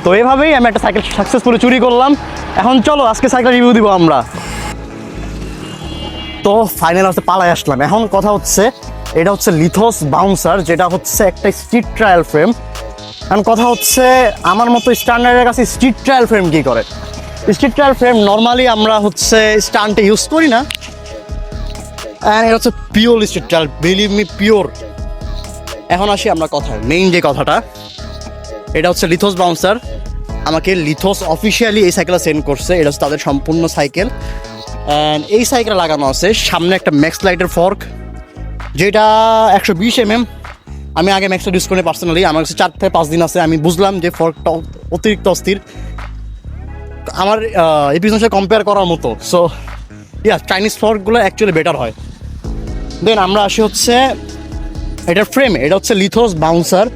তো এভাবেই আমি একটা সাইকেল সাকসেসফুলি চুরি করলাম। এখন চলো আজকে সাইকেল রিভিউ দিব আমরা। তো ফাইনাল হচ্ছে পালায় আসলাম। এখন কথা হচ্ছে এটা হচ্ছে লিথোস বাউন্সার, যেটা হচ্ছে একটা স্ট্রিট ট্রায়াল ফ্রেম। এখন কথা হচ্ছে আমার মতো স্ট্যান্ডার্ডের কাছে স্ট্রিট ট্রায়াল ফ্রেম কী করে। স্ট্রিট ট্রায়াল ফ্রেম নর্মালি আমরা হচ্ছে স্টান্টে ইউজ করি না, অ্যান্ড এটা হচ্ছে pure street trial, believe me pure. এখন আসি আমরা কথায়, মেইন যে কথাটা, এটা হচ্ছে লিথোস বাউন্সার। আমাকে লিথোস অফিসিয়ালি এই সাইকেলটা সেন্ড করছে। এটা হচ্ছে তাদের সম্পূর্ণ সাইকেল, অ্যান্ড এই সাইকেলে লাগানো আছে সামনে একটা ম্যাক্স লাইটের ফর্ক, যেটা 120 mm। আমি আগে ম্যাক্সটা ইউজ করি পার্সোনালি, আমার কাছে 4 থেকে 5 দিন আছে। আমি বুঝলাম যে ফর্কটা অতিরিক্ত অস্থির, আমার এই পিছনের সাথে কম্পেয়ার করার মতো। সো ইয়া, চাইনিজ ফর্কগুলো অ্যাকচুয়ালি বেটার হয়। দেন আমরা আসি হচ্ছে এটার ফ্রেমে। এটা হচ্ছে লিথোস বাউন্সার,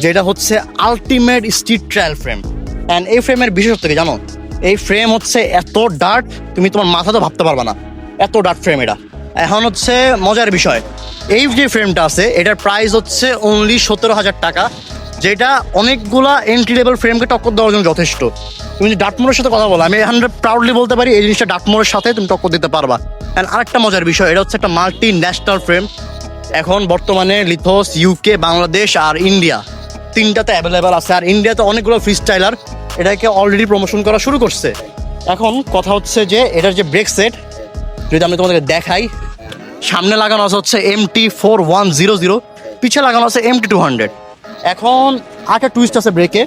যেটা হচ্ছে ultimate street trial frame. And এই ফ্রেমের বিশেষত্ব কি জানো? এই ফ্রেম হচ্ছে এত ডার্ট, তুমি তোমার মাথাতে ভাবতে পারবে না, এত ডার্ট ফ্রেম এটা। এখন হচ্ছে মজার বিষয়, এই যে ফ্রেমটা আছে এটার প্রাইস হচ্ছে অনলি 17,000 টাকা, যেটা অনেকগুলা এন্ট্রি লেভেল ফ্রেমকে টক্কর দেওয়ার জন্য যথেষ্ট। তুমি যদি ডার্টমোরের সাথে কথা বলো, আমি 100 প্রাউডলি বলতে পারি এই জিনিসটা ডার্টমোরের সাথে তুমি টক্কর দিতে পারবা। অ্যান্ড আরেকটা মজার বিষয়, এটা হচ্ছে একটা মাল্টি ন্যাশনাল ফ্রেম। এখন বর্তমানে লিথোস ইউকে, বাংলাদেশ আর ইন্ডিয়া তিনটাতে অ্যাভেলেবেল আছে। আর ইন্ডিয়াতে অনেকগুলো ফ্রি স্টাইলার এটাকে অলরেডি প্রমোশন করা শুরু করছে। এখন কথা হচ্ছে যে এটার যে ব্রেক সেট যদি আমি তোমাদেরকে দেখাই, সামনে লাগানো আছে হচ্ছে MT4100, পিছে লাগানো আছে MT200। এখন আরেকটা টুইস্ট আছে ব্রেকে।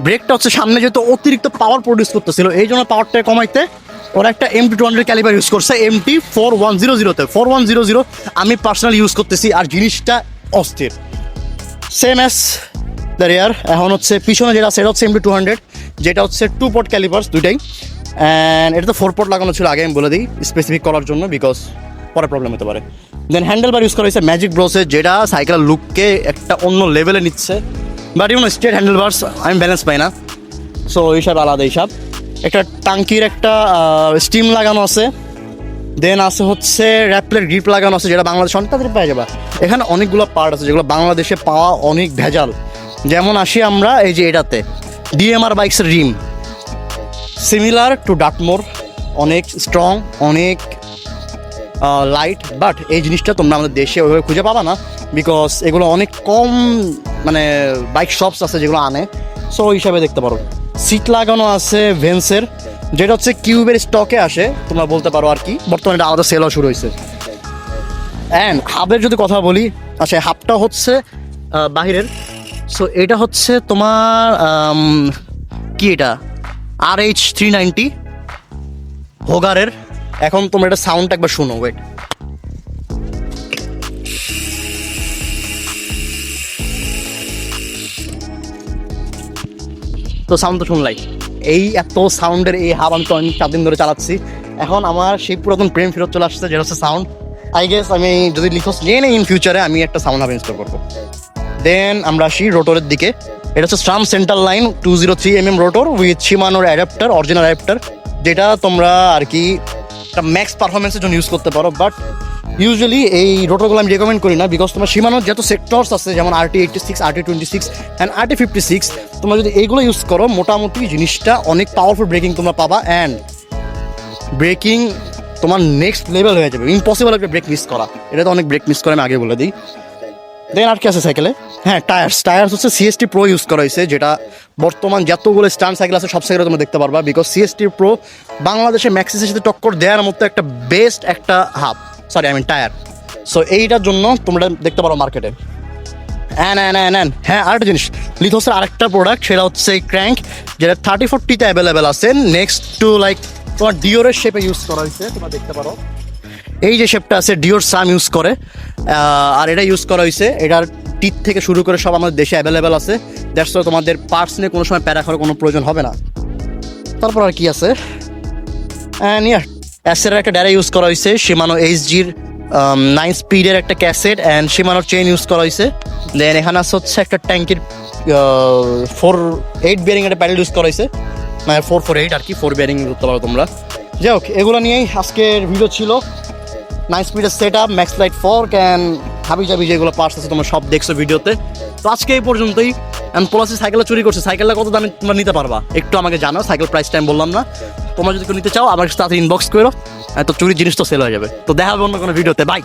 ব্রেকটা হচ্ছে সামনে যেহেতু অতিরিক্ত পাওয়ার প্রডিউস করতেছিল, এই জন্য পাওয়ারটা কমাইতে ওরা একটা MT200 ক্যালিবার ইউজ করছে MT4100-তে। 4100 আমি পার্সোনালি ইউজ করতেছি, আর জিনিসটা অস্থির, সেম অ্যাজ দ্য রেয়ার। এখন হচ্ছে পিছনে যেটা আছে এটা হচ্ছে MT200, যেটা হচ্ছে 2 পট ক্যালিপার্স দুইটাই। অ্যান্ড এটা তো 4 পট লাগানো ছিল আগে, আমি বলে দিই স্পেসিফিক করার জন্য, বিকজ পরে প্রবলেম হতে পারে। দেন হ্যান্ডেলবার ইউজ করা হয়েছে ম্যাজিক ব্রোসের, যেটা সাইকেলের লুককে একটা অন্য লেভেলে নিচ্ছে। বাট ইউনো স্ট্রেট হ্যান্ডেলবার্স আমি ব্যালেন্স পাই না, সো এইসব আলাদা এইসব। একটা টাঙ্কির একটা স্টিম লাগানো আছে। দেন আছে হচ্ছে র্যাপলের গ্রিপ লাগানো আছে, যেটা বাংলাদেশ অনেক তাড়াতাড়ি পাওয়া যাবে। এখানে অনেকগুলো পার্ট আছে যেগুলো বাংলাদেশে পাওয়া অনেক ভেজাল। যেমন আসি আমরা এই যে এটাতে DMR বাইকসের রিম, সিমিলার টু ডার্টমোর, অনেক স্ট্রং, অনেক লাইট। বাট এই জিনিসটা তোমরা আমাদের দেশে ওইভাবে খুঁজে পাবা না, বিকজ এগুলো অনেক কম মানে বাইক শপস আছে যেগুলো আনে, সো ওই হিসাবে দেখতে পারো। সিট লাগানো আছে ভেন্সের, যেটা হচ্ছে কিউবের স্টকে আসে তোমরা বলতে পারো আর কি, বর্তমানে এটা আলাদা সেলও শুরু হয়েছে। অ্যান্ড হাবের যদি কথা বলি, আচ্ছা হাবটা হচ্ছে বাহিরের। সো এটা হচ্ছে তোমার কি এটা RH390 হোগারের। এখন তোমরা এটা সাউন্ড একবার শুনো, ওয়েট। তো সাউন্ড তো শুনলাই, এই এত সাউন্ডের এই হাব আমি তো 4 দিন ধরে চালাচ্ছি। এখন আমার সেই পুরাতন প্রেম ফেরত চলে আসছে, যেটা হচ্ছে সাউন্ড। আই গেস আমি যদি লিথোস নিয়ে নেই ইন ফিউচারে, আমি একটা সাউন্ড হাব ইনস্টল করবো। দেন আমরা আসি রোটরের দিকে। এটা হচ্ছে SRAM center line 203 mm rotor with শিমানোর অ্যাডাপ্টার, অরিজিনাল অ্যাডাপ্টার, যেটা তোমরা আর কি একটা ম্যাক্স পারফরমেন্সের জন্য ইউজ করতে পারো। বাট ইউজুয়ালি এই রোটরগুলো আমি রেকমেন্ড করি না, বিকজ তোমার শিমানোর যত সেক্টরস আছে, যেমন RT86, RT26 অ্যান্ড RT56, তোমরা যদি এইগুলো ইউজ করো মোটামুটি জিনিসটা অনেক পাওয়ারফুল ব্রেকিং তোমরা পাবা। অ্যান্ড ব্রেকিং তোমার নেক্সট লেভেল হয়ে যাবে, ইম্পসিবল একটা ব্রেক মিস করা। এটা তো অনেক ব্রেক মিস করে, আমি আগে বলে দিই। দেন আর কি আছে সাইকেলে? হ্যাঁ, টায়ার্স হচ্ছে CST Pro ইউজ করা হয়েছে, যেটা বর্তমান যতগুলো স্ট্যান্ড সাইকেল আছে সব সাইকেলে তোমরা দেখতে পারবা, বিকজ CST Pro বাংলাদেশে ম্যাক্সিসের সাথে টক্কর দেওয়ার মতো একটা বেস্ট একটা টায়ার। সো এইটার জন্য তোমরা দেখতে পারো মার্কেটে। হ্যাঁ, আরেকটা জিনিস, লিথোসের আরেকটা প্রোডাক্ট, সেটা হচ্ছে ক্র্যাঙ্ক, যেটা 3040-তে অ্যাভেলেবেল আছে, নেক্সট টু লাইক তোমার ডিওরের শেপে ইউজ করা হয়েছে, তোমরা দেখতে পারো। এই যে শেপটা আছে ডিওর সাম ইউজ করে, আর এটা ইউজ করা হয়েছে। এটার টিথ থেকে শুরু করে সব আমাদের দেশে অ্যাভেলেবেল আছে, দ্যাটস ওয়াই তোমাদের পার্টস নিয়ে কোনো সময় প্যারা করার কোনো প্রয়োজন হবে না। তারপর আর কি আছে? অ্যান্ড ইয়ার অ্যাসের একটা ড্যারা ইউজ করা হয়েছে, শিমানো HGর 9 স্পিডের একটা ক্যাসেট অ্যান্ড শিমানোর চেইন ইউজ করা হয়েছে। দেন এখানে আছে হচ্ছে একটা ট্যাঙ্কির 4-8 বিয়ারিং একটা প্যাডেল ইউজ করা হয়েছে, মানে 448 আর কি, 4 বিয়ারিং করতে পারো তোমরা। যাই হোক, এগুলো নিয়েই আজকের ভিডিও ছিল। 9 স্পিডের set up, max light fork and হাবি জাবি যেগুলো পার্টস আছে তোমরা সব দেখছো ভিডিওতে। তো আজকে এই পর্যন্তই। এখন পলাশি সাইকেলটা চুরি করছে, সাইকেলটা কত দামে তোমরা নিতে পারবা একটু আমাকে জানাও, সাইকেল প্রাইস টাইম বললাম না, তোমরা যদি কেউ নিতে চাও আমার সাথে ইনবক্স করো, তো চুরির জিনিস তো সেল হয়ে যাবে। তো দেখা হবে অন্য কোনো ভিডিওতে, বাই।